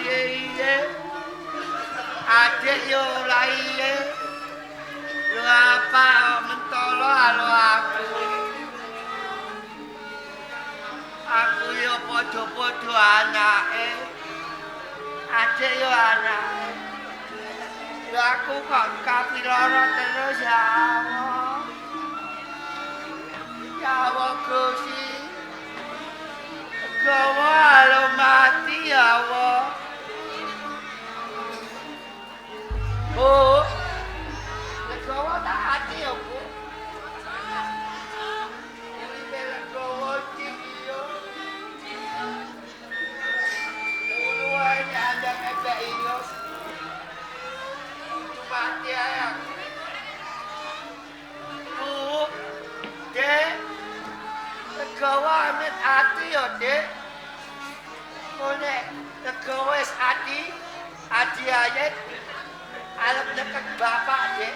iye. Adik yo ora iye. Lu apa mentolo halo aku. Aku yo padha-padha anake. Adik yo anake. Lha aku kok kapiloro terus ya Allah. Ya Allah Gusti. Gawa halo mati ya Allah. Bu. Gawa tak hati ya Bu. Ini bela gawa yo. Uluannya ada kayak iyo. Mati ya. Bu. Dek. Gawa amit hati ya Dek. Mone gawa es hati. Hati ayat. Alam dekat bapak Dek.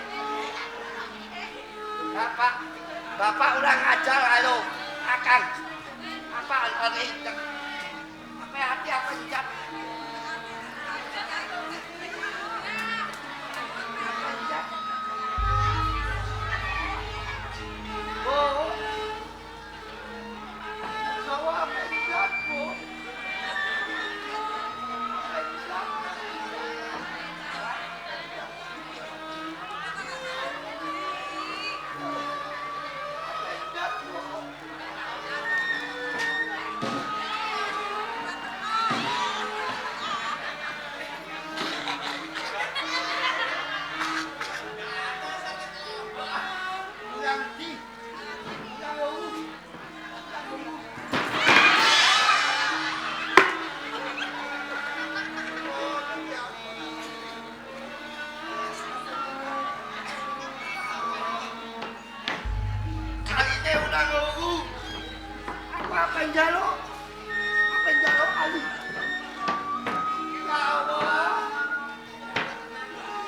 Bapak udah ngajar halo akang. Apa hari itu? Apa hati apa jam? Oh. Kau apa jam, Bu? Penjalo Ali. Ya Allah.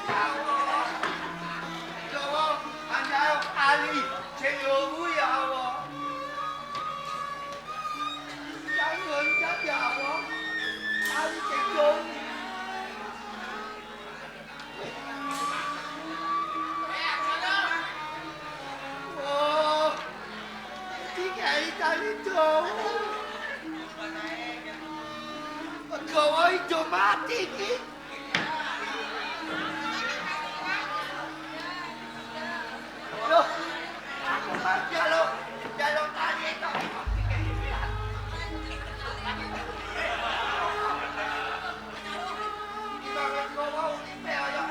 Ya Allah. Jawa penjalo Ali. Jengomu ya Allah. Jangan ya Allah. Ali jengomu. Oh. Tiga itu. Gawa ijo mati iki. Loh, aku jalo tadi to. Gimana gawa uripe ayo.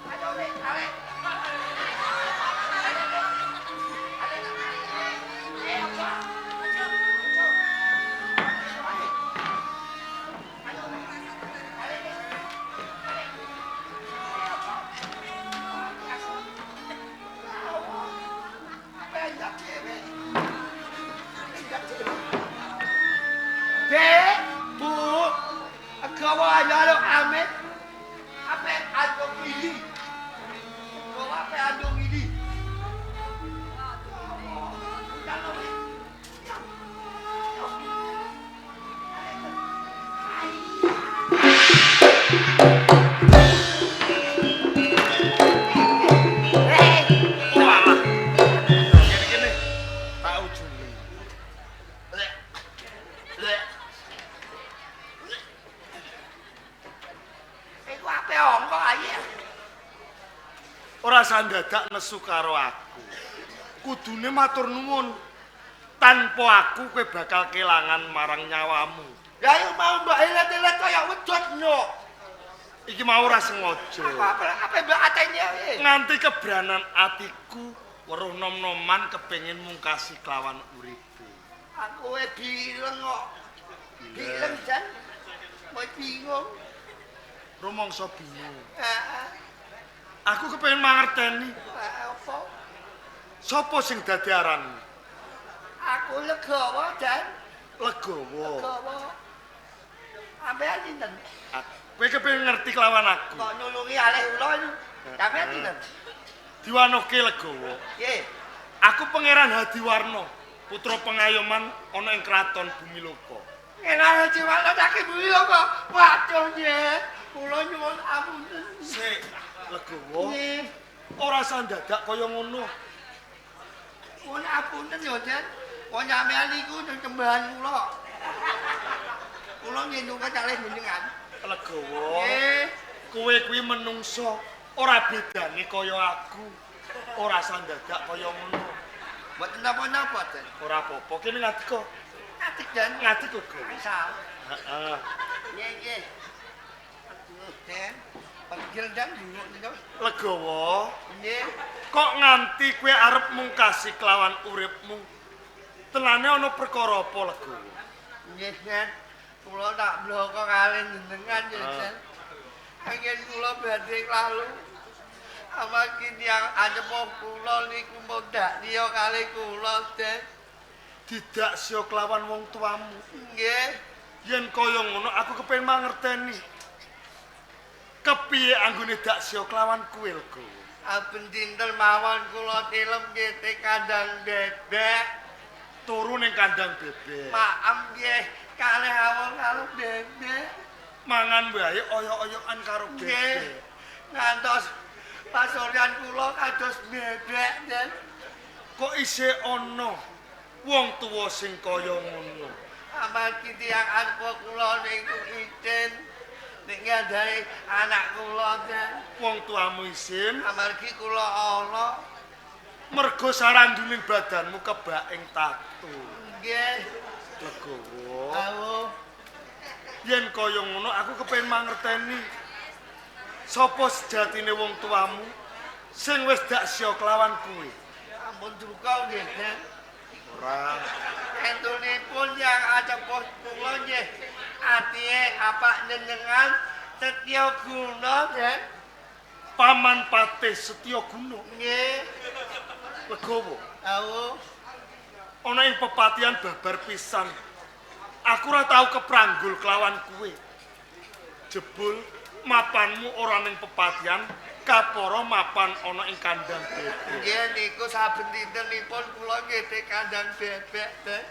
Ayo deh, ale. Dek, Bu, gawa nyalo amet. Apa andong ini? Gawa apa andong ini? Ora sandadak nesu karo aku. Kudune matur nuwun. Tanpa aku kowe bakal kelangan marang nyawamu. Lah yo mau mbak elet-elet kaya wedhot nyok. Iki mau ora sengaja. Apa mbak atene Nganti kebranan atiku weruh nom-noman kepengin mungkasi kelawan uripe. Aku bileng kok. Bileng jan. Mau bingung. Rumangsa bingung. Heeh. Aku kepengin mangerteni. Apa? Sapa sing dadi aranmu? Aku Legawa jan. Legawa. Legawa. Ambean dinten. Kowe kepengin ngerti kelawan aku. Kok nulungi alih ula. Sampeyan dinten. Diwanoke Legawa. Nggih. Aku Pangeran Hadiwarna, putra pengayoman ana ing kraton Bumi Loka. Enak jiwa tak bumi kok. Waduh nggih. Kula nyuwun apunten. Sik, Legowo. Nggih. Ora sandadak kaya ngono. Pun apunten yo, Den. Kok nyampean niku tembahan kula. Kula nggih nyuwun kalih jenengan. Legowo. Nggih. Kowe kuwi menungso, ora bedane kaya aku. Ora sandadak kaya ngono. Mboten napa-napa, Den. Ora apa-apa, kene ngadeg. Atik, Den. Ngadeg kok. Asal. Heeh. Nggih. Aduh, Den. Panggil Dan dulu niku. Legowo. Nggih. Kok nganti kowe arep mungkasi kelawan uripmu? Tenane ana perkara apa, Legowo? Nggih, Den. Kula tak bloko kalih jenengan, ya, Den. Angin kula badhe lalu. Amargi tiyang ajepoh kula niku mondhak liya kalih kula, Den. Didak sia kelawan wong tuamu. Nggih. Yen kaya ngono aku kepengin mangerteni. Kepiye anggone dak sia kelawan kowe, Legowo? Aben dinten mawon kula tilem nggih kandang bebek. Turu ning kandang bebek. Maem nggih kalih awon karo bebek. Mangan wae oyok-oyokan karo Nggih. bebek. Ngantos pasuryan kula kados bebek, Den. Kok isih ana wong tuwa sing kaya ngono? Amargi tiyang arpa kula niku isin nek ngandhani anak kula, Den. Wong tuamu isin Amargi kula ana. mergo saranduning badanmu kebak ing tatu. Nggih. Legowo. Awuh. Yen kaya ngono aku kepengin mangerteni. Sapa sejatine wong tuamu sing wis dak sia kelawan kowe? Ampun duka nggih, Den. Ora. Entunipun yang ajepoh kula nggih atihe apak njenengan Setya Guna, Den. Paman Patih Setya Guna. Nggih. Legowo. Awuh. Ana ing pepatihan babar pisan. Aku ora tau kepranggul kelawan kowe. Jebul mapanmu ora ning pepatihan, kapara mapan ana ing kandang bebek. Nggih niku saben dintenipun kula nggih teng kandang bebek, Den.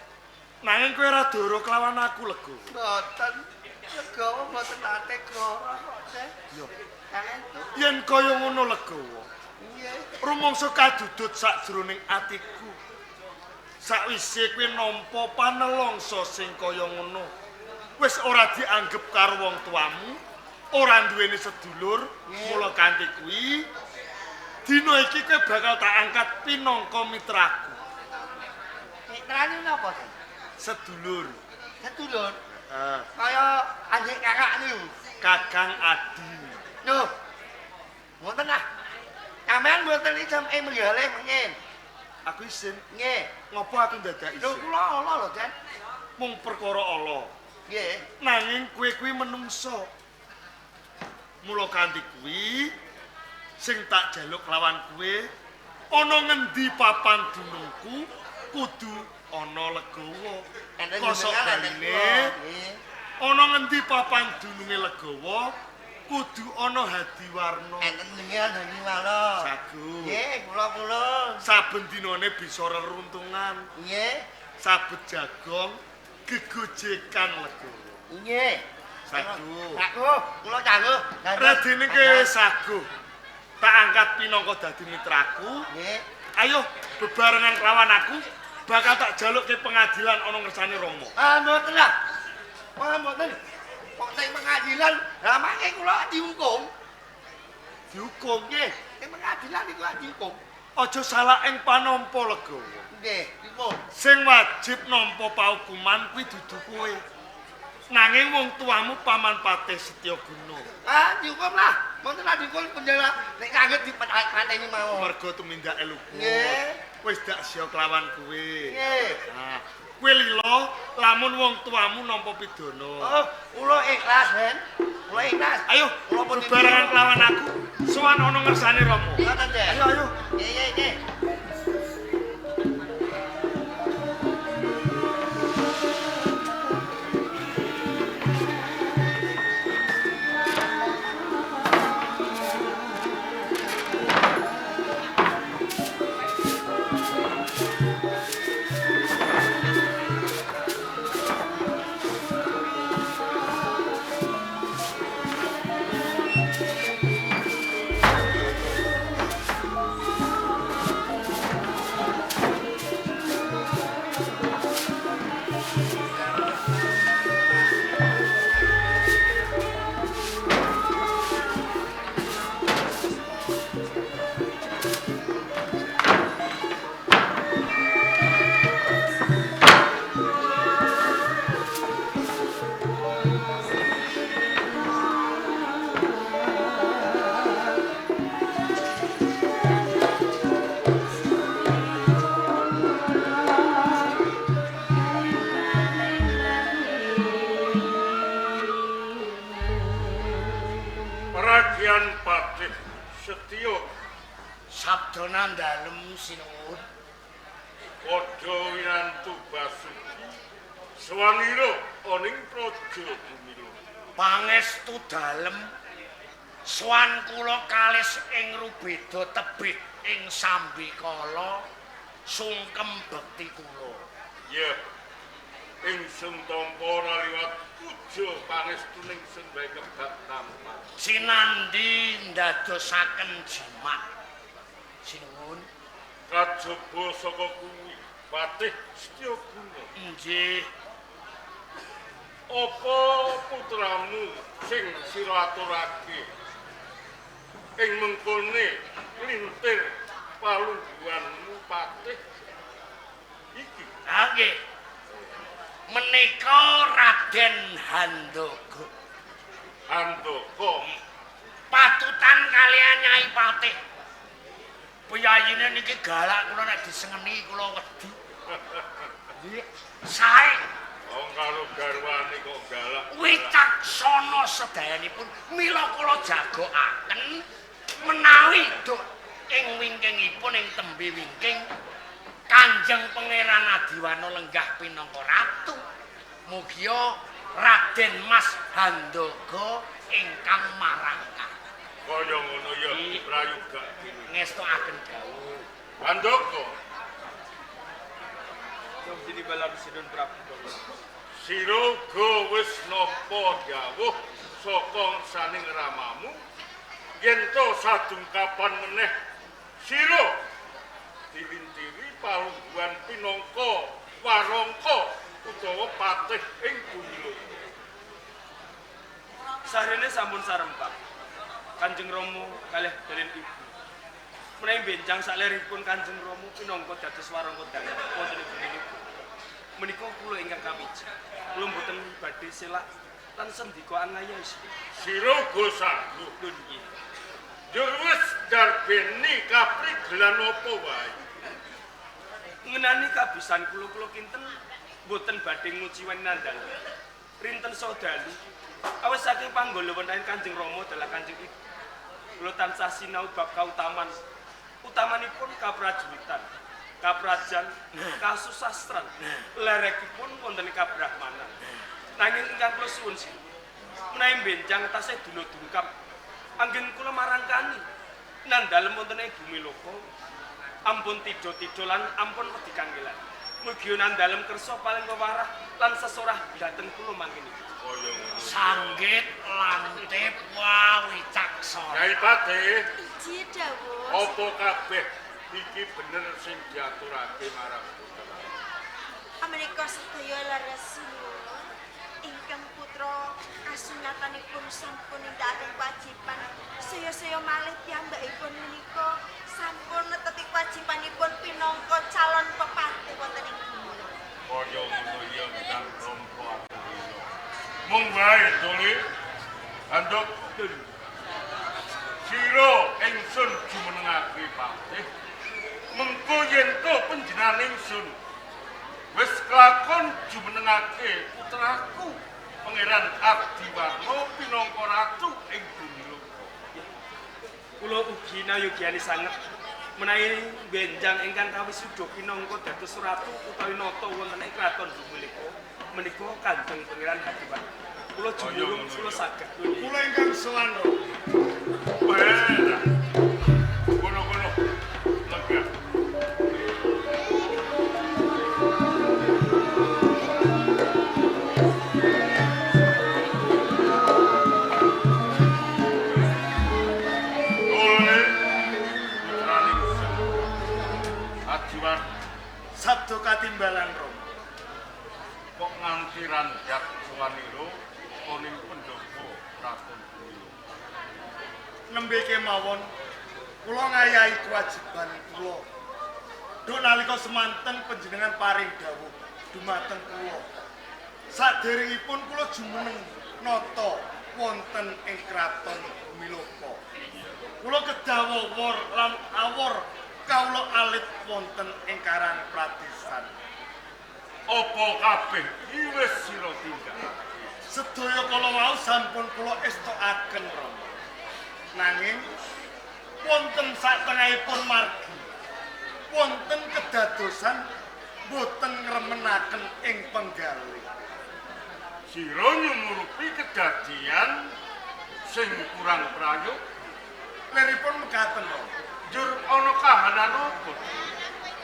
Nanging kowe ora doro kelawan aku, Legowo. Mboten. Legowo mboten nate goro kok, Den. Yo. Kaentu. Yen kaya ngono, Legowo, Nggih. rumangsa kadudut sakjroning atiku. Sakwise kowe nampa panelongso sing kaya ngono, wis ora dianggep karo wong tuamu, ora duweni sedulur, mula kanthi kuwi dina iki kowe bakal tak angkat pinangka mitraku. Mitrane napa, Den? Sedulur. Sedulur. Heeh. Kaya anjing kakak niku. Kakang Adi. Loh. Mboten ah. Sampeyan mboten ijem menggale mengin. Aku isin. Nggih. Ngopo aku dadak Lho isin? kula ana lho, Den. Mung perkara ala. Nggih. Nanging kowe kuwi menungso. Mula kanthi kuwi sing tak jaluk lawan kowe ana ngendi papan dunungku kudu ana Legowo. Kosok baline ana ngendi papan dununge Legowo kudu ana Hadiwarna. Enten jenengan Hadi Warna. Sagu. Nggih, kula. Saben dinane bisa reruntungan, Nggih. sabet jagong, gegojekan Legowo. Nggih. Sagu. Sagu, kula cangguh. Radene ke sagu. Tak angkat pinangka dadi mitraku. Nggih. Ayo bebarengan kelawan aku bakal tak jaluk ke pengadilan ana ngersane Rama. Ah, mboten lah. Wah, mboten. Kok teng pengadilan, lah mangke kula dihukum. Dihukum. Nggih, teng pengadilan iku dihukum. Aja salah ing panampa Legowo. Nggih, dipun. Sing wajib nampa paukuman kuwi dudu kowe. Nanging wong tuamu Paman Patih Setya Guna. Ah, dihukum lah. Mboten lah dihukum penjara. Nek kaget dipateni mawon. Mergo tumindake lugu. Nggih. Wis dak sia kelawan kowe. Nggih. Nah, kowe lila lamun wong tuamu nampa pidana. Oh, kula ikhlas, Den. Kula ikhlas. Ayo, Kula pun bebarengan kelawan aku. Sowan ana ngersane Rama. Ngoten, Den. Ayo, ayo. Nggih. Ragian Patih Setyo Sabda Nandalem sinuwun. Padha winantu Basuki Swanira oning praja Bumila. Pangestu dalem swan kula kalis ing rubeda tebih ing sambikala sungkem bekti kula. Ya, ingsun tampa liwat puja pangestuning ingsun bae kebak tampan. Sinandi ndadosaken jimat. Sinuwun. Kajaba saka kuwi Patih Setyaguna. Nggih. Apa putramu sing sira aturake ing mengkone lintir palungguhanmu Patih iki? Nggih. Menika Raden Handaka. Handaka Patutan kalian Nyai Patih. Piyayine niki galak kula nek disengeni kula wedi. Nggih. Sae wong karo garwane kok galak. wicaksana sedayanipun mila kula jagokaken menawi duk ing wingkingipun ing tembe wingking Kanjeng Pangeran Adiwana lenggah pinangka ratu. Mugia Raden Mas Handaka ingkang marangka. Kaya ngono ya prayoga Ngestokaken dawuh. Handaka Yang dinibalan Sidon Prabu. sira uga wis nampa dawuh saka saning ramamu yen to sadungkapan meneh sira diwintiri palungguhan pinangka warangka utawa patih ing Bumila. Sarene sampun sarempak. Kanjeng Rama kalih dalem ibu. Menawi benjang sakleripun Kanjeng Rama pinangka dados warangka dalan wonten ing Bumila. Menika kula ingkang kawiji. Kula mboten badhe selak lan sendika angayos. Sira uga sanggup Lho nggih. dur wis darbeni kaprigelan apa wae. Ngenani kabisan kula kinten mboten badhe nguciwen nandal. Rinten sodalu awis saking panggolongan Kanjeng Rama dalah Kanjeng Ibu. Kula tansah sinau bab kautaman. Utamanipun kaprajulitan, kaprajan, kasusastran, lerekipun wonten kabrahmanan. Nanging ingkang kula suwun sih, menawi benjang tasih duna-dungkap anggen kula marangkani nandalem wonten ing bumi loko. Ampun tido-tido lan ampun wedi kanggelan. Mugi nandalem kersa paling wewarah lan sesorah dhateng kula mangkene. Kaya ngono. Sanggit lantip wa wicaksana. Nyai Patih, Iji dawuh. apa kabeh iki bener sing diaturake marang putra? Menika sedaya leres nuwun. Ingkang putra kasunatanipun sampun nindakaken kewajiban. Saya malih piyambakipun menika sampun neteti kewajibanipun pinangka calon pepati wonten ing Bumila. Kaya ngono ya kang rompo. Mung wae Doli. Anduk sira ingsun jumenengake Patih. Mengko yen to panjenengan ingsun wis kelakon jumenengake putraku Pangeran Adiwarna pinangka ratu ing Bumila. Kula ugi nayogyani sanget menawi benjang ingkang kawisuda pinangka dados ratu utawi nata wonten ing kraton Bumilika menika Kanjeng Pangeran Adiwarna. Kula jumurung kula saged. Kula ingkang sowan. Bener. Kono-kono. Lega. Dole, putraning Adiwarna Sabda katimbalan Rama. kok nganti randhak Swanira oning pendopo Kraton Bumila. Nembe kemawon kula ngayahi kewajiban kula. Duk nalika semanten panjenengan paring dawuh dumateng kula. Saderengipun kula jumeneng nata wonten ing kraton Bumilaka. Kula kedah wawor lan awor kawula alit wonten ing Karang Pradesan. Apa kabeh iki wis sira tindak? Sedaya kala wau sampun kula estokaken Rama. Nanging wonten satengahipun margi wonten kedadosan boten ngremenaken ing penggalih. Sira nyumurupi kedadian sing kurang prayog. Leripun mekaten to. Jur ana kahanan apa?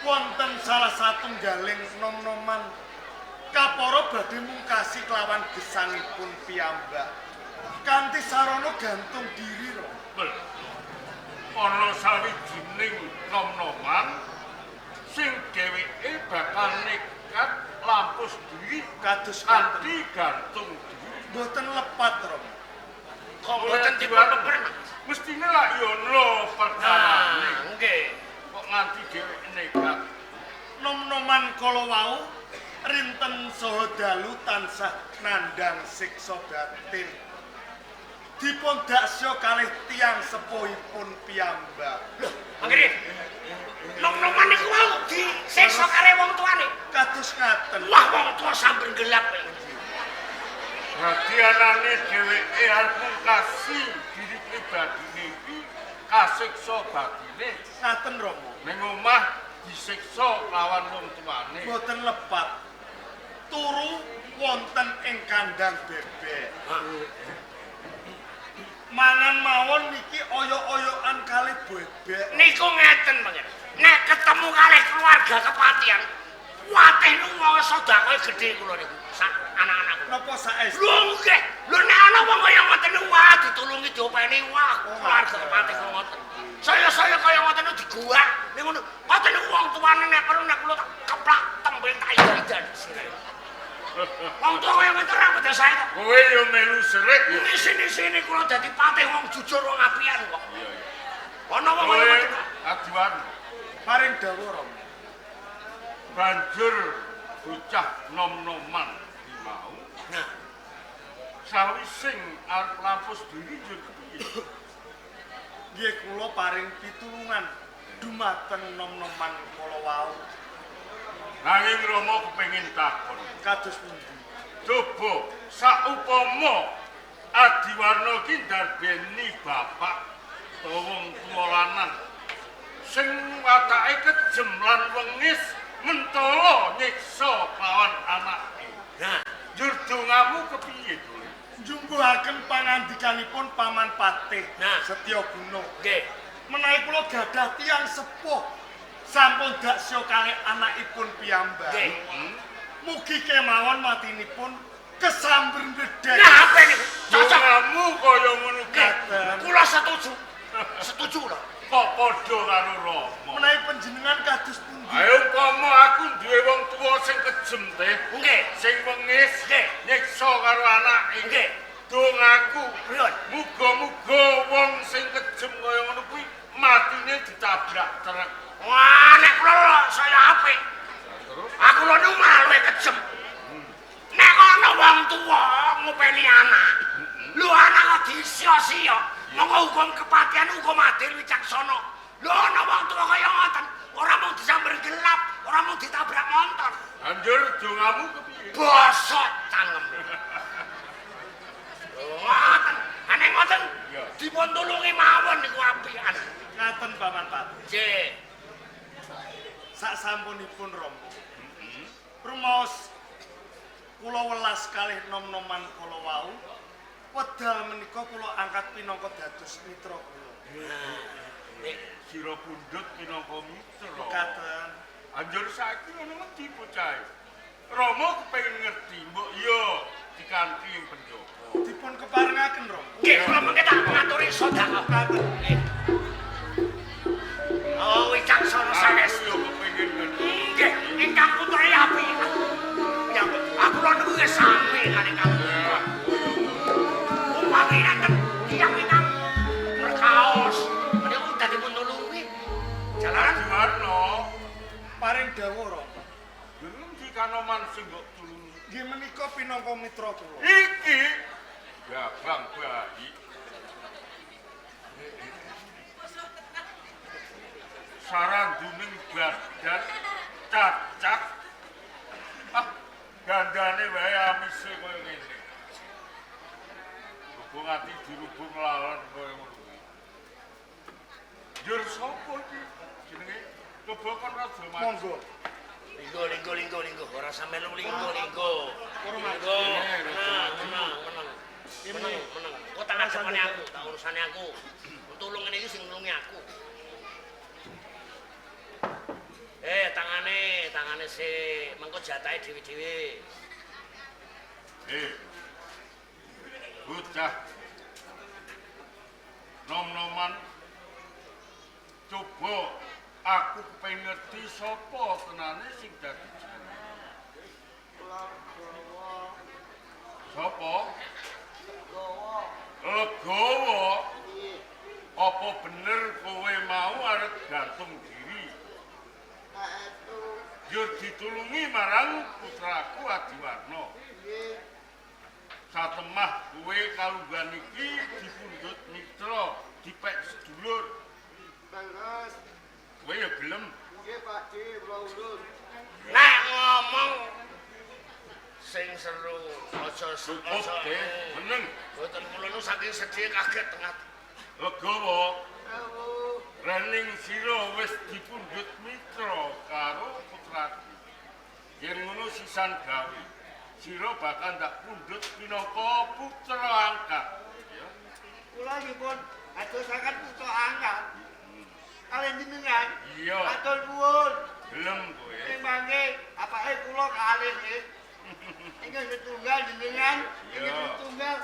Wonten salah satunggaling nom-noman kapara badhe mungkasi kelawan gesangipun piyambak kanthi sarana gantung diri ro. Bel. Ana sawijining nom-noman sing dheweke bakal nekat lampus diri Kados kanthi gantung diri. boten lepat ro. Kok boten dipun mestine lak yo ono perkarane. Nggih. Kok nganti dheweke nekat. Nom-noman kala wau rinten saha dalu tansah nandhang siksa batin. Dipun daksya kalih tiyang sepuhipun piyambak. Loh, Manggih. Nom-noman niku wau disiksa kare wong tuane. Kados ngaten. Wah, wong tua sampun gelap. Dadi anane dheweke arep mungkasi diri pribadine iki kasiksa batine. Ngaten Rama. Ning omah disiksa lawan wong tuane. Boten lepat. Turu wonten ing kandang bebek. Mangan mawon niki oyok-oyokan kalih bebek. Niku ngeten, Manggih. Nek ketemu kalih keluarga kepatihan, watih nu wong sedekah gedhe kula niku. Sak anak-anakku. Napa saestu? Lho nggih. Lho nek ana wong kaya ngoten niku wah ditulungi diopeni wah keluarga kepatih kaya ngoten. Saya kaya ngoten niku diguak. Ning ngono, ngoten niku wong tuane nek perlu nek kula tak keplak tembel tak idan. Wong tua kaya ngoten ra bedha sae to. Kowe yo melu serik yo. Sini kula dadi patih wong jujur wong apian kok. Iya iya. Ana wong Kowe kaya ngoten. adiwan Paring dawuh Rama. banjur bocah nom-noman iki mau. Nah, Sawising arep lampus diri yo kepiye? Nggih kula paring pitulungan dumateng nom-noman kala wau. Nanging Rama kepengin takon. Kados pundi? Coba saupama Adiwarna ki ndarbeni bapak utawa wong tuwa lanang sing watake kejem lan wengis mentala nyiksa lawan anake. nah, Njur dongamu kepiye, Dul? Njungguhaken pangandikanipun Paman Patih Nah. Setyaguna. nggih. Menawi kula gadah tiyang sepuh sampun daksya kalih anakipun piyambak. Nggih. Mugi kemawon matinipun kesamber ndedhek. Nah, apa niku? Cocok. Dongamu kaya ngono Nggih. katen. Kula setuju. Setuju lho. Kok padha karo Rama. Menawi panjenengan kados pundi? Ayo umpama aku duwe wong tuwa sing kejem teh, Nggih. sing wengis, Nggih. nyiksa karo anake. Nggih. Dongaku, Pripun? muga-muga wong sing kejem kaya ngono kuwi matine ditabrak truk. Wah, nek kula lho saya apik. Terus Aku lho nu maluwe kejem. Nek ana wong tuwa ngopeni anak. Lho anak kok disia-sia. Monggo hukum kepatihan hukum adil wicaksana. Lho ana wong tuwa kaya ngoten, ora mung disamber gelap, ora mung ditabrak motor. banjur dongamu kepiye? Bosok cangkem. Ngoten, ane ngoten. Ya. Dipun tulungi mawon niku apian. Ngaten Paman Patih. Nggih. Sak sampunipun Rama. Rumaos kula welas kalih nom-noman kala wau. Wedal menika kula angkat pinangka dados mitra kula. Nek Sira pundhut minangka mitra. Mekaten. Anjur saiki ngono ngendi bocah? Rama kepengin ngerti, mbok yo dikanthi ing penjara. Dipun keparengaken Rama. nggih kula mengke tak ngaturi sedekah. Mekaten. Nggih. Oh, wicaksana Aku sanes. yo kepengin ngerti. Nggih, ingkang putra api. Ya, aku lho niku wis sami kali kamu. Umpami enten tiyang ingkang berkaos, menika dadi pun nulungi. Jalaran Adiwarna, Paring dawuh Rama. ngendi kanoman sing mbok tulungi? Nggih menika pinangka mitra kula. Iki gabang bayi. Saranduning badan cacat. Ah, gandane wae amise kaya ngene. Hubung ati dirubung lalon kaya ngono kuwi. Njur sapa iki? Jenenge coba kon rada maju. Monggo. Linggo, ora sampe linggo. Menang. Kok tak ngadepane aku, tak urusane aku. Tulung ngene iki sing nulungi aku. Tangane sik, mengko jatahe dhewe-dhewe. Bocah. Nom-noman coba aku pengen ngerti sapa tenane sing dadi jare. Sapa? Legowo. Apa bener kowe mau arep gantung diri? Yo ditulungi marang putraku Adiwarna. Satemah kowe kalunggan iki dipundhut mitra, dipek sedulur. Terus, Kowe ya gelem? nggih Pakde, kula urus. Nek ngomong sing seru, aja Cukup deh, meneng. boten kula nu saking sedih kaget tengah. Legowo, Awu, rening sira wis dipundhut mitra karo putraku. Yen ngono sisan gawe, sira bakal ndak pundhut minangka putra angkat. Ya. kula dipun adosaken putra angkat. Kalian jenengan, Iya, atur nuwun. gelem kowe. Sing mangke apake kula kalih nggih. Ingkang setunggal jenengan, ingkang Iya. setunggal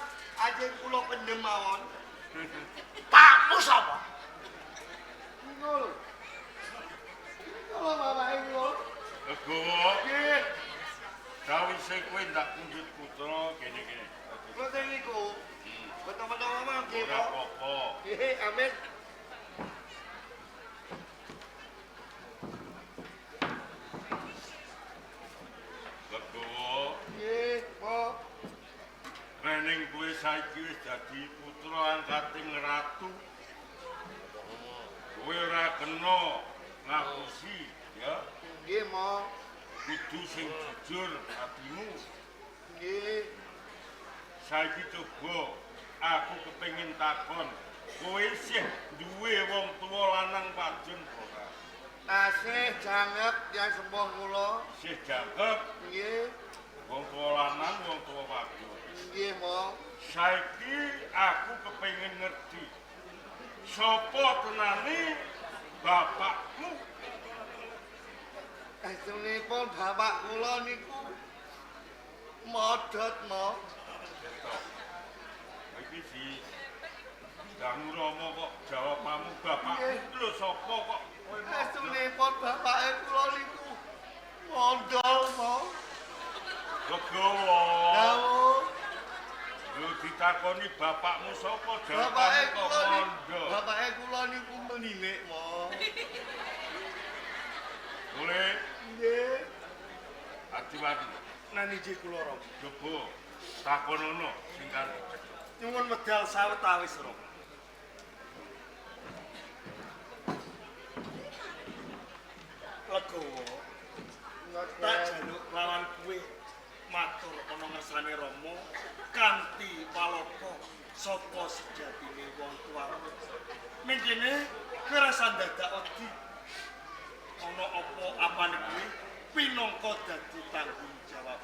ajeng kula pendem mawon. Pakmu sapa? Ngono. Kula bapake kula. Legowo, Nggih, sawise kowe ndak pundhut putra kene-kene. ngoten niku. Betul-betul ngomong nggih, Ora Pak. apa-apa. Nggih, amin. Legowo, Nggih, Pak. rening kowe saiki wis dadi putra angkating ratu. Kowe ora kena ngapusi, ya. Nggih, Mak. Kudu sing jujur atimu. Nggih. Saiki coba aku kepengin takon, kowe isih duwe wong tuwa lanang padun ora? Tasih jangep yang sembuh kula. Isih jangkep Nggih. wong tuwa lanang, wong tuwa padun. Nggih, Mak. Saiki aku kepengin ngerti sapa tenane bapakmu. Astunipun bapak kula niku modot, Mak. Iki si Dangu Rama kok jawabanmu bapakmu iki lho sapa kok kowe mau? Astunipun bapake kula niku mondol, Mak. Legowo. Dawuh. Lho ditakoni bapakmu sapa Bapake jawabanmu kok kula niku, mondo. bapake kula niku menilik, Mak. Boleh Nggih. Adiwarna. Nani ji kula Rom. Coba takonono sing karo Nyuwun medal sawetawis Rom. Legowo. Tak jaluk lawan kuwe matur ana ngersane Rama kanthi palopo sapa sejatine wong tuamu. Mengkene kowe rasa dadak wedi. Ana apa-apane kuwi pinangka dadi tanggung jawab.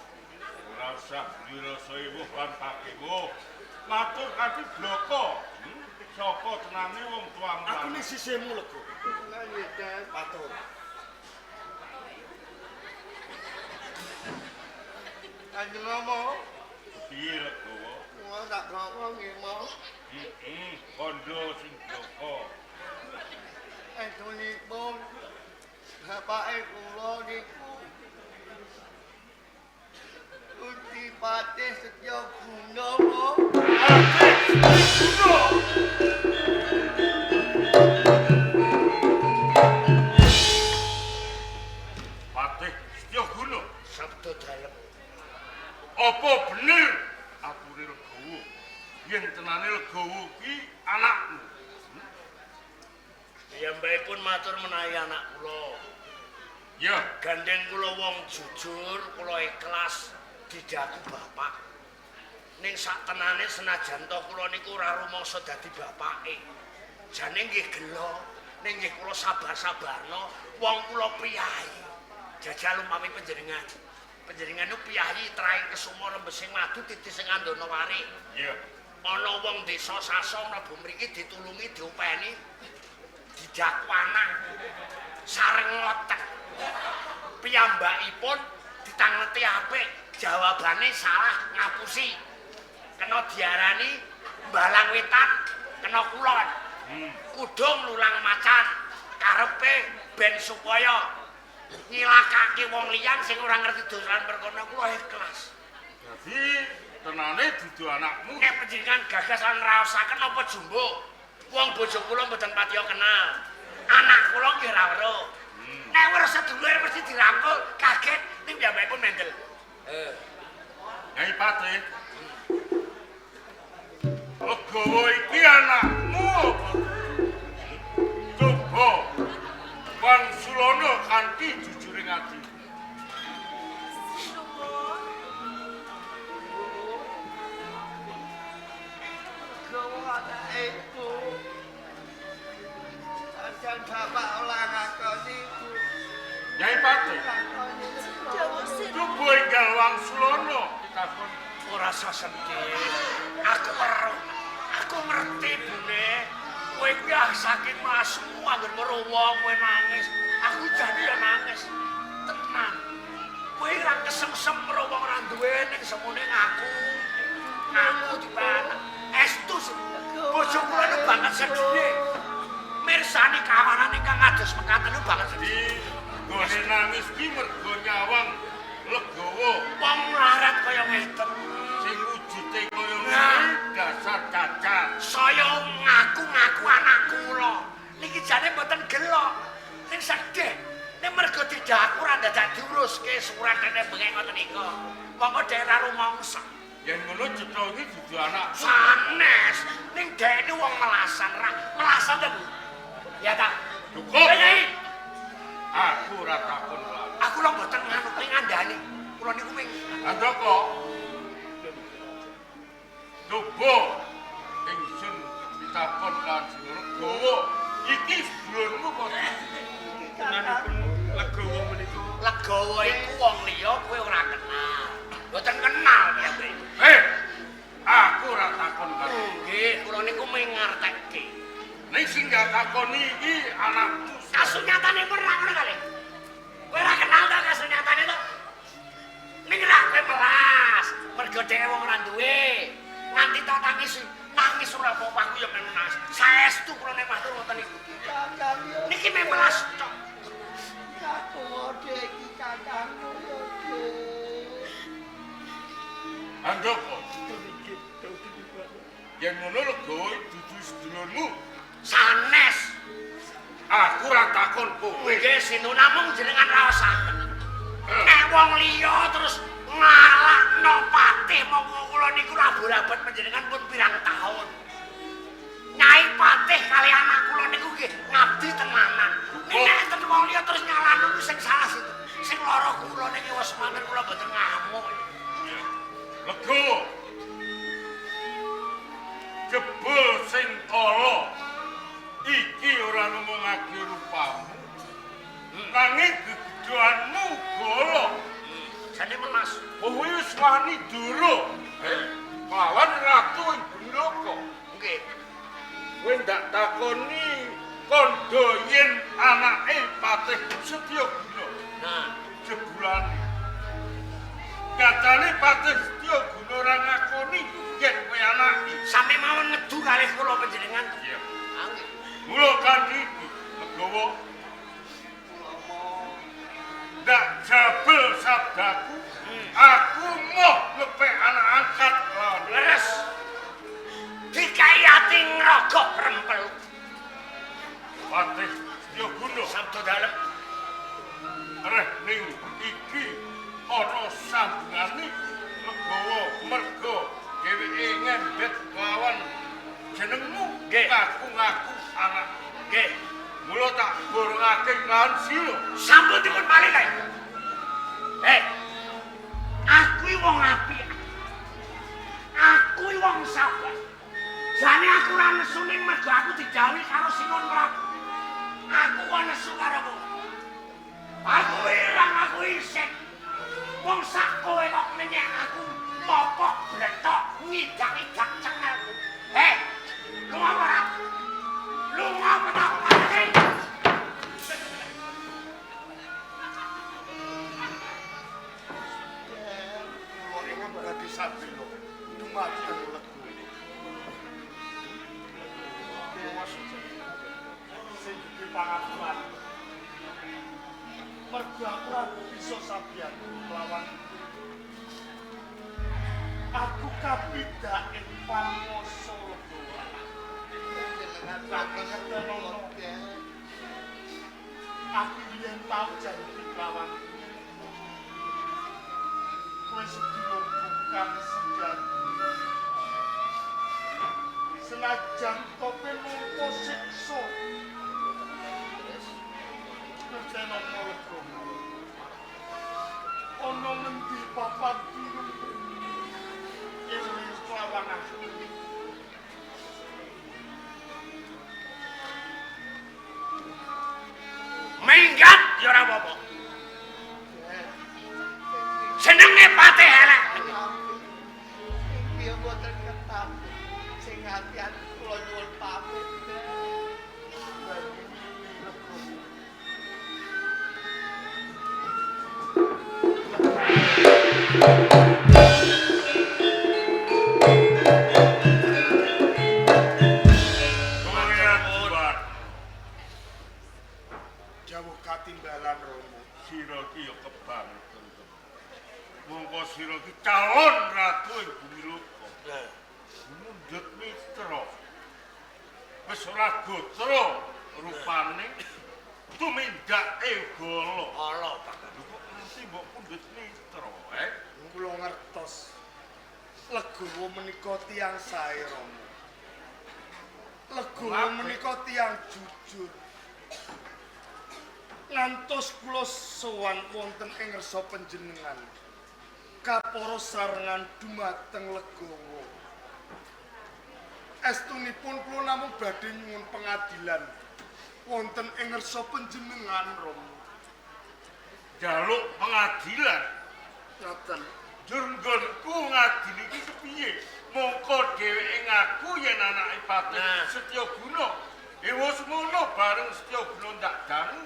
ora usah dirasa iwuh lan pakewo. Matur kanthi bloko. Sapa tenane wong tuamu? Aku ning sisihmu Lego. Nggih, Dad. Matur. Kanjeng Rama, Piye Legowo? kula tak ngomong nggih, Mak. Kondo sing bloko. Astunipun bapake kula niku Udipati Setya Guna, Mak. Patih Setyaguna. Sabda dalem. Apa bener ature Legowo? Yen tenane Legowo ki anakmu. Piyambakipun matur menawi anak kula. Ya, Gandeng kula wong jujur, kula ikhlas didaku bapak. Ning saktenane senajan to kula niku ora rumangsa dadi bapake. Jane nggih gelo ning nggih kula sabar-sabarno wong kula priyayi. Jajal umpami panjenengan. Panjenengan niku priyayi traing kesuma rembesing madu titis sing andana warik. Iya. Ana wong desa Sasa mlebu mriki ditulungi diopeni didakwana sareng ngotek. Piyambakipun ditangeti apik, jawabane salah ngapusi. Kena diarani mbalang wetan, kena kulon. Kudung lulang macan, karepe ben supaya nyilakake wong liyan sing ora ngerti dolan perkara kula ikhlas. Jadi tenane dudu anakmu. Nek panjenengan gagas lan raosaken napa jumbo? Wong bojo kula mboten patiya kenal. Anak kula nggih ra weruh. Nek weruh sedulur mesti dirangkul, kaget ning piyambakipun mendel. Nyai Patih. Legowo iki anakmu apa? Coba Wangsulana kanthi jujuring ati. Dan bapak olah ngakoni ibu. Nyai Patih. Dawa sira. Coba enggal Wangsulana ditakon. Ora sesendih. Aku weruh. Aku ngerti, Bune. Kowe iki saking masmu anggere weruh wong kowe nangis. Aku jadi ya nangis. Tenang. Kowe ora kesemsem weruh wong ora duwe ning semune ngaku. Aku dipanak. Estu bojo kula niku banget sedih. Mirsani kawanan ingkang ados mekaten niku banget sedih. Gone nangis ki mergo nyawang legowo. Wong melarat kaya ngeten. Sing wujude kaya ngene dasar cacat. Saya ngaku-ngaku anak kula. Niki jane mboten gelok. Ning sedih. Nek mergo tidak ora dadak diuruske surat kene bengek ngoten niku. Monggo daerah rumangsa. Yen ngono cetha iki dudu anak. Sanes. Ning dhekne wong melasan ra. Melasan ta, Bu? Ya ta. Cukup. Nyai. Aku ora takon wae. Aku lho mboten nganut ning andane. Kula niku ming Andoko. Coba ingsun ditakon kan Legowo. Iki sedulurmu apa? Tenanipun legowo menika. Legowo iku wong liya kowe ora kenal. Mboten kenal ya, Bu. Aku ora takon kan. Nggih, kula niku ming ngerteke. Ning sing gak takoni iki anakmu. Kasunyatane pun ra ngono kali. Kowe ora kenal ta kasunyatane to? Ning ra kowe melas, mergo dhewe wong ora duwe. Nganti tak nangis ora apa-apa aku ya menas. Saestu kula nek matur ngoten niku. Kakang yo. Niki memelas tok. Aku ngode iki kakangku yo. Andoko. Yen ngono Legowo dudu sedulurmu. Sanes. Aku ora takon kowe. Nggih sinu namung jenengan raosaken. Nek wong liya terus ngalahno patih monggo kula niku rabur-rabot panjenengan pun pirang taun. Nyai Patih kali anak kula niku nggih ngabdi tenanan. Nek enten wong liya terus nyalahno niku sing salah situ. Sing lara kula niki wis manten kula mboten ngamuk. Legowo. Jebul sing ala iki ora ngomongake rupamu. Nanging gegedhanmu golo. Jane menas. Kowe wis wani duro. Lawan ratu ing Bloko. Nggih. Kowe ndak takoni kandha yen anake Patih Setyaguna. Nah, Jebulane. Katane Patih Setyaguna ora ngakoni yen kowe anake. sami mawon ngedu kalih kula panjenengan. Iya. Ah, nggih. Mula kanthi iki Legowo ndak jabel sabdaku. Aku mau ngepek anak angkat lawan Leres. Dikai ati ngrogok rempel. Patih Setyaguna. Sabda dalem. Reh ning iki ana sambungane Legowo mergo dheweke ngembet lawan jenengmu. Nggih. Ngaku-ngaku anak. Nggih. Mula tak borongake kan sira. Sampun dipun malih kae. Aku iki wong apik. Aku iki wong sabar. Jane aku ora nesu ning mergo aku dijawi karo Sinuwun Prabu. Aku nesu karo kowe. Aku ilang aku isik. Wong sak kowe kok menyek aku mopok bletok ngidak-idak cengelku. Lunga ora? Lunga petok mati. Kula berarti sampe lho. Dumateng lego. Sing dipangapuran. Mergo aku ora bisa sabian lawan aku kapidak ing pangoso aku yen tau janji lawan kowe sedina bukan sejati senajan kowe nampa siksa ngerteni lego ono ngendi papat biru ing lawan aku Minggat ya ora apa-apa. Senenge pate elek. Piye boten ketam sing ati-ati kula nyuwun pamit. jawuh katimbalan Romo. Sira ki ya kebangetan. Mongko sira ki calon ratu ing bumi loka. Mundhut mitra. Wis ora gotra rupane tumindake golo. Allah bakal. Kok nganti mbok pundhut mitra, Kula ngertos Legowo menika tiyang sae Romo. Legowo menika tiyang jujur. Ngantos kula sowan wonten ing ngersa panjenengan. Kapara sarengan dumateng Legowo. Estunipun kula namung badhe nyuwun pengadilan wonten ing ngersa panjenengan Romo. Jaluk pengadilan. Ngoten. Jur nggonku ngadili iki kepiye? Mongko dheweke ngaku yen anake Patih Setyaguna. Wis ngono bareng Setyaguna ndak dangu.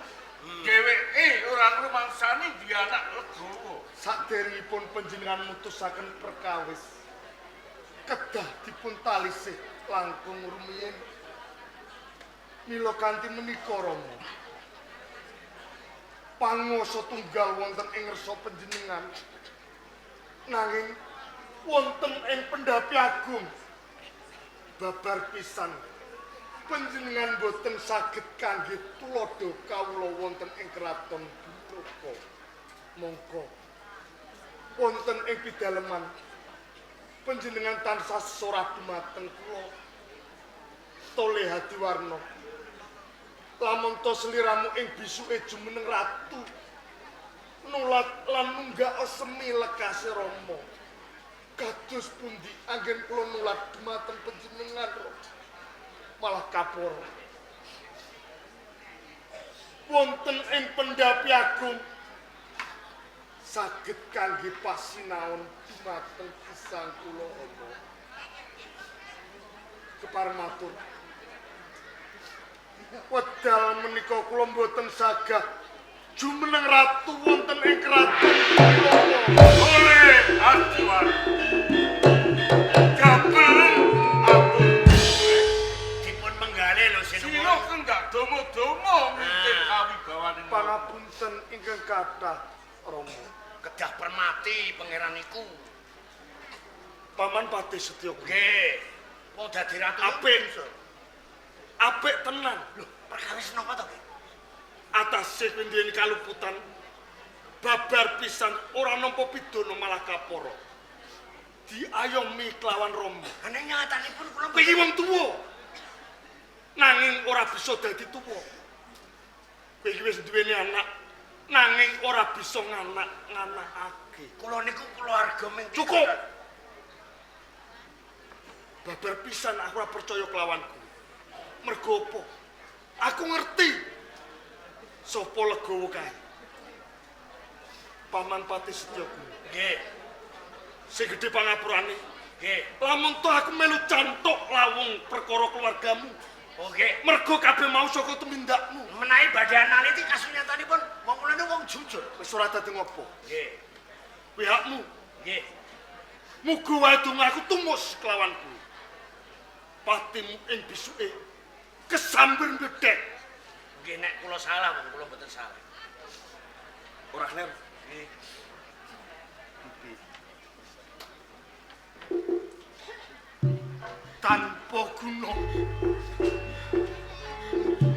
Dheweke ora ngrumangsani duwe anak Legowo. Saderengipun panjenengan mutusaken perkawis kedah dipun talisih langkung rumiyin. Mila kanthi menika Rama panguwasa tunggal wonten ing ngersa panjenengan nanging wonten ing Pendhapi Agung babar pisan panjenengan boten saged kangge tuladha kawula wonten ing kraton Buloka. Mongko wonten ing pidaleman panjenengan tansah sorah dumateng kula Tole Hadiwarna. Lamun to sliramu ing bisuke jumeneng ratu nulat lan nunggak semi lekase Rama. Kados pundi anggen kula nulat dumateng panjenengan malah kaporo. Wonten ing Pendhapi Agung saged kangge pasinaon dumateng gesang kula Rama. Kepareng matur. Wedal menika kula mboten sagah jumeneng ratu wonten ing kraton Buloka. Oleh Hadiwarna. Kabeh atur Dipun menggale lho sira Sinuwun. kang gak domo-domo mikir kawibawane. Pangapunten ingkang kathah Rama. Kedah permati pangeran niku. Paman Patih Setyaguna. Nggih. Wong dadi ratu Apik. Apik tenan. Lho, perkawis napa to, Ki? Atase pendhen kaluputan babar pisan ora nampa pidana malah kapara. Diayomi kelawan Rama. Ane nyatanipun kula Kowe iki wong tuwa. Nanging ora bisa dadi tuwa. Kowe iki wis duweni anak nanging ora bisa nganak-nganakake. kula niku keluarga ming Cukup. Babar pisan aku ora percaya kelawanku. Mergo apa? Aku ngerti Sapa legowo kae? Paman Pati Setyaku. Nggih. Sing gedhe pangapurane. Nggih. Lamun to aku melu cantuk lawung perkara keluargamu. Oh nggih. Mergo kabeh mau saka tumindakmu. Menawi badhe analiti kasunyatanipun wong kula niku wong jujur. Wis ora dadi ngopo. Nggih. Pihakmu Nggih. muga wae dongaku tumus kelawan kuwi. Patimu ing bisuke kesambir ndedek. Nggih nek kula salah wong kula mboten salah. Ora kler. Nggih. Tanpa guna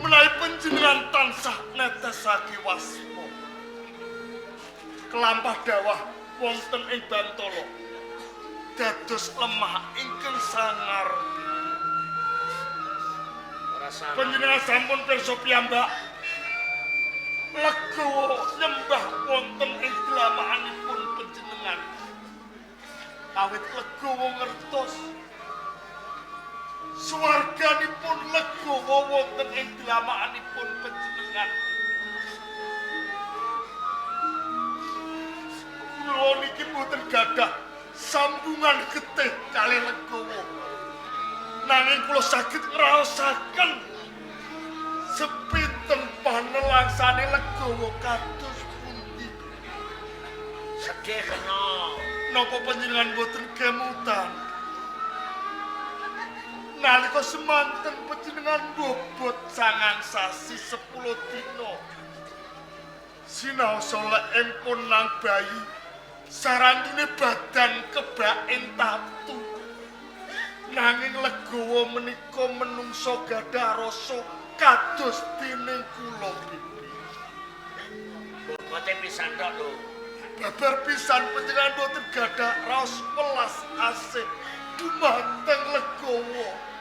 menawi panjenengan tansah netesake waspa kelampah dawah wonten ing Bantala dados lemah ingkang sangar Ora salah. panjenengan sampun pirsa piyambak legowo nyembah wonten ing dlamakanipun panjenengan awit legowo ngertos swarganipun legowo wonten ing dlamakanipun panjenengan. Kula niki boten gadah sambungan getih kalih legowo. Nanging kula saged ngraosaken sepinten panelangsane legowo kados pundi. Sedih kena. Napa panjenengan boten kemutan? Nalika semanten panjenengan bobot 9 sasi 10 dina. Sinau solek empun nang bayi sarantune badan kebain tatu. Nanging legowo menika menungso gadah rasa kados dene kula bibi. Bobote pisan tok lho. Babar pisan panjenengan boten gadah raos welas asih dumateng legowo.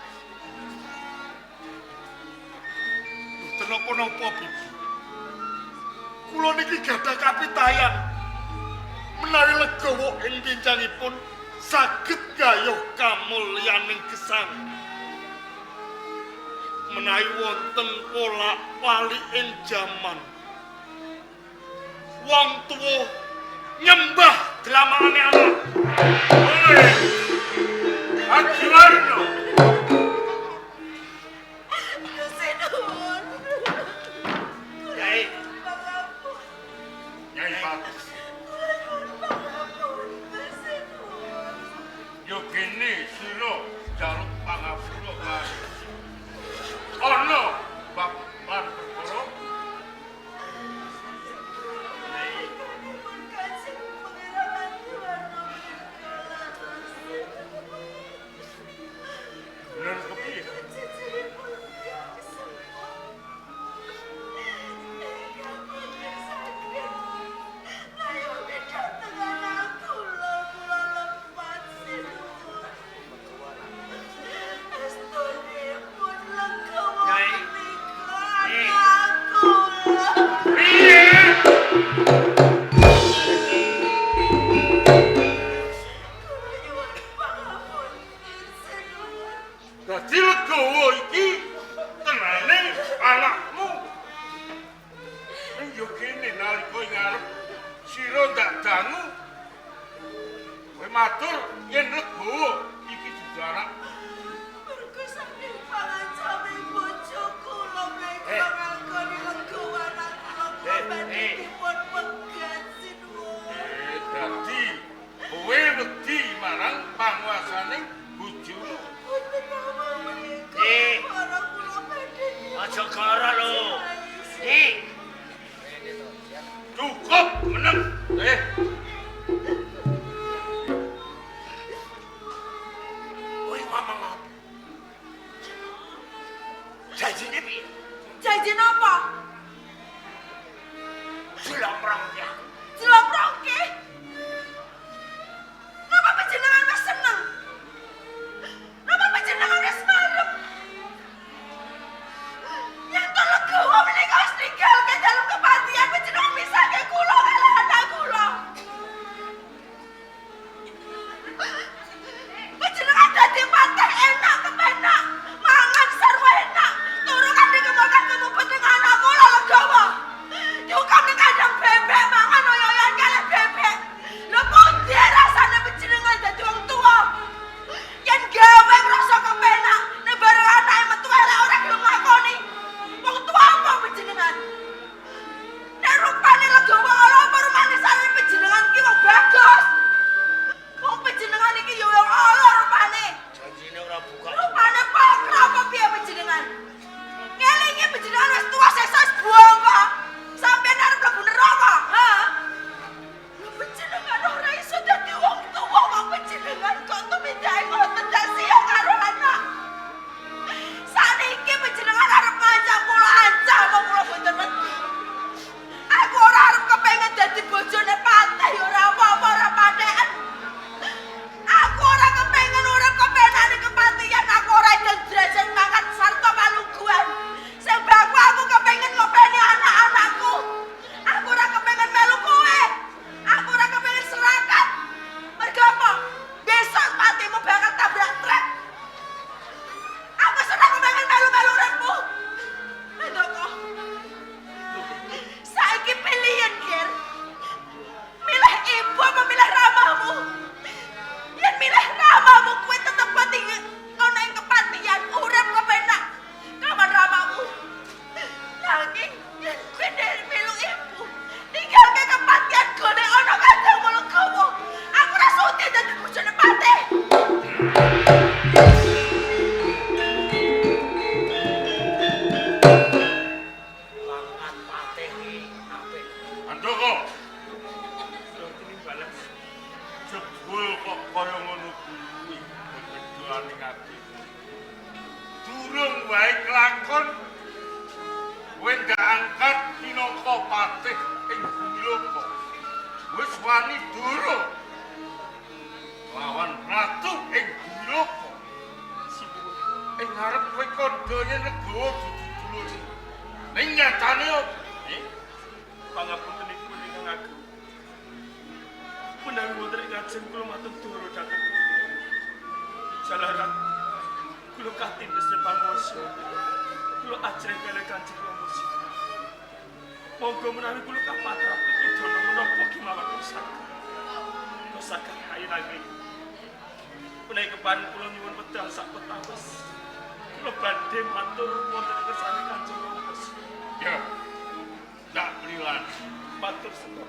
Napa-napa bibi. Kula niki gadah kapitayan menawi legowo ing pinjangipun saged gayuh kamulyaning gesang. Menawi wonten pola wali ing jaman. Wong tuwa nyembah dlamakane anak. Oi. Ajiwarno. Nyai. Nyai Bagus. Yo kene sira jaluk pangapura kae. Ana babar perkara bener kepiye? Dadi legowo iki tenane anakmu. Ning yo kene nalika ngarep sira ndak dangu. Kowe matur yen legowo iki dudu anakmu. Dadi kowe wedi marang panguasaning bojomu. Aja kara lho. Cukup meneng. Kowe ngomong apa? Janjine piye? Janji napa? Dilomprong ya. Dilomprongke. Napa panjenengan wis seneng? Napa panjenengan wis marep? Yang to legowo menika wis ninggalke dalam kepatihan panjenengan misahke kula kalih anak kula. Panjenengan dadi patah enak kepenak, mangan sarwa enak, turu kan dikemulkan kemupet dengan anak kula legowo. wae kelakon kowe ndak angkat minangka patih ing bumi loko. Wis wani durung lawan ratu ing bumi loko. Ing ngarep kowe kandhane Negawa dudulur. Ning nyatane opo? Pangapunten iku ingkang agung. Menawi wonten ing ajeng kula matur durung dhateng jalaran kula katindes pangwasa. Kula ajreng kaliyan Kanjeng Rama. Monggo menawi kula kapatraken pidana menapa kemawon pusaka kayu lagi. Menawi kepan kula nyuwun wedal sak petawis. Kula badhe matur wonten ing kersane Kanjeng Rama. Ya. Ndak prilan. Matur sembah.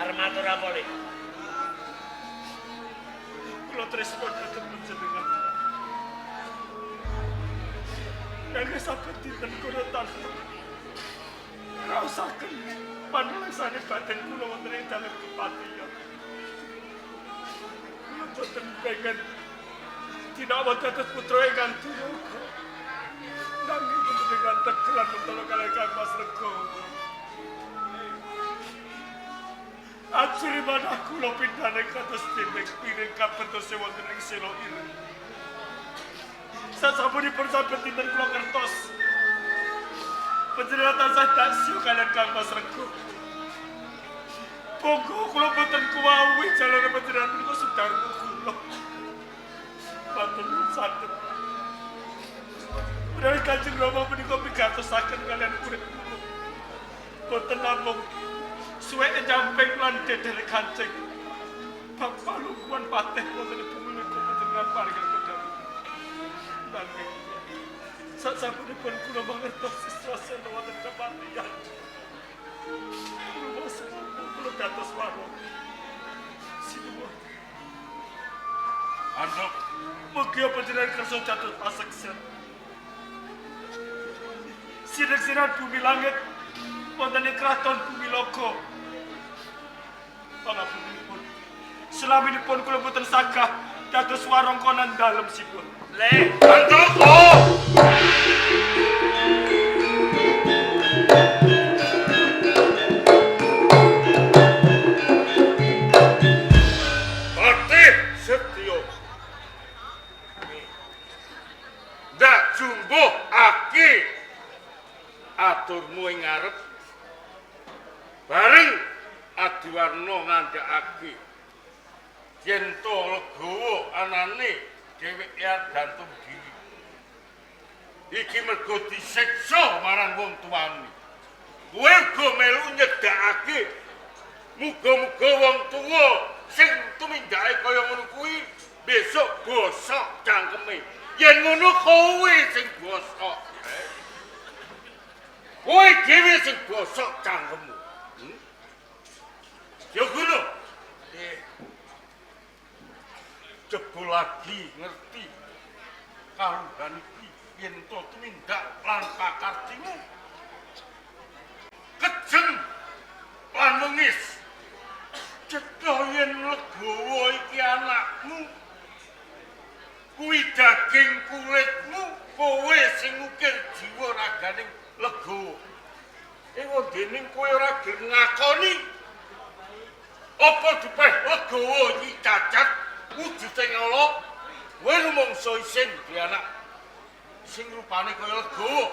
Armatur amole. Kula tresna dhateng panjenengan. Nanging saben dinten kula tansah ngraosaken panulaksane batin kula wonten ing dalem kepatihan. Kula boten pengen dinawa dados putra ingkang duraka. Nanging panjenengan tegelan mentolo kalih Kang Mas Rego. Ajri manah kula pindhane kados dinding piring kapentose wonten ing sela ireng. Sasampunipun saben dinten kula ngertos panjenengan tansah dasya kaliyan Kang Mas Rego. Monggo kula boten kuwawi jalane panjenengan menika sudarma kula. Matur nuwun sanget. Menawi Kanjeng Rama menika pigatosaken kaliyan urip kula. Boten namung suwe nyamping lan dedele Kanjeng Bapak Lukuan Patih wonten ing bumi menika panjenengan paringan pedang. Nanging sasampunipun kula mangertos sisrasana wonten kepatihan. Kula dados warung. Sinuwun. Andhok Mugi panjenengan kersa dados paseksen. Sinar-sinar bumi langit wonten ing kraton bumi loka. Pangapuntenipun. Selaminipun kula boten sagah dados warangkonan dalem sipun. Le, Andhoko. Patih Setyo. Ndak jumbuh aki aturmu ing ngarep. Bareng Adiwarna ngandhakake yen to Legawa anane dheweke gantung diri. Iki mergo disiksa marang wong tuane. Kowe uga melu nyedhakake muga-muga wong tuwa sing tumindake kaya ngono kuwi besok bosok cangkeme. Yen ngono kowe sing bosok. Kowe dhewe sing bosok cangkemmu. Yo guru. Jebul lagi ngerti kalunggan iki yen to tumindak lan pakartimu. Kejeng lan nangis. Cetha yen Legawa iki anakmu. Kuwi daging kulitmu, kowe sing ngukir jiwa raganing Legawa. Ewa dening kowe ora gelem ngakoni apa dipeh Legawa iki cacat wujute ngolo kowe rumangsa isin di anak sing rupane kaya Legawa.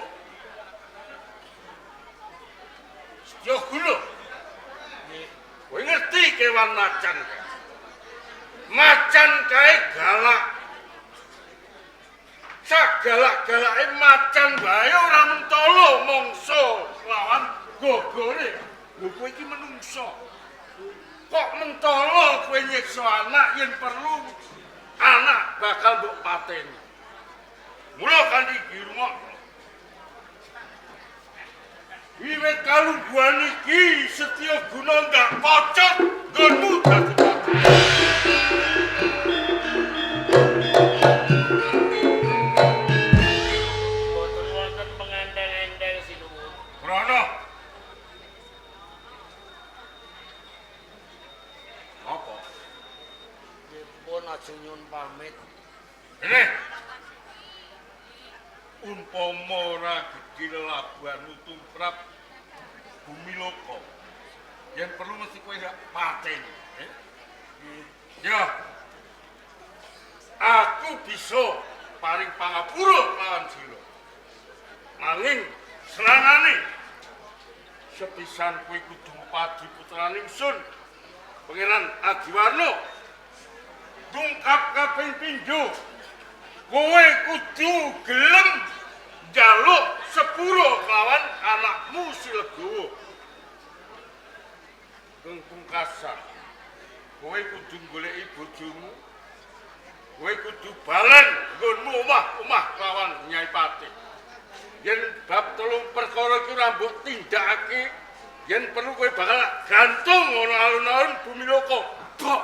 Setyo gulu. Kowe ngerti kewan macan. Macan kae galak. Sagalak-galake macan bae ora mentolo mangsa lawan gogore. Lho kowe iki menungso. Kok mentolo kowe nyiksa anak yen perlu anak bakal mbok pateni. Mula kan iki rungokno. Wiwit kalungguhan iki Setyo Guna ndak pocot nggonmu dadi pateni. boten wonten pengandang-andang sinuwun. Brana. Apa? Dipun ajeng nyuwun pamit. Ini umpama ora gedhi lelabuhanmu tumrap bumi loko. Yen perlu mesti kowe gak pateni. Ya. Aku bisa paring pangapura lawan sira. Nanging serangane sepisan kowe kudu padi putrane ingsun. Pangeran Adiwarna tungkap kaping pindho. Kowe kudu gelem njaluk sepuro kelawan anakmu Silegawa. Kang pungkasan kowe kudu goleki bojomu. Kowe kudu balen nggonmu omah kelawan Nyai Patih. Yen bab telung perkara iku ora mbok tindakake, yen perlu kowe bakal gantung ana alun-alun bumi loko. Bok.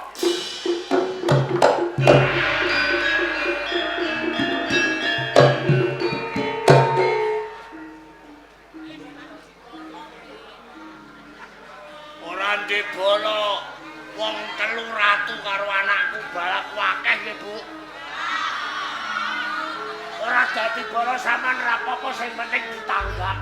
Ora ndebolo wong telu ratu karo anakku balak wakeh nggih, Bu. Ora dadi bolo sampean ra apa-apa sing penting ditanggap.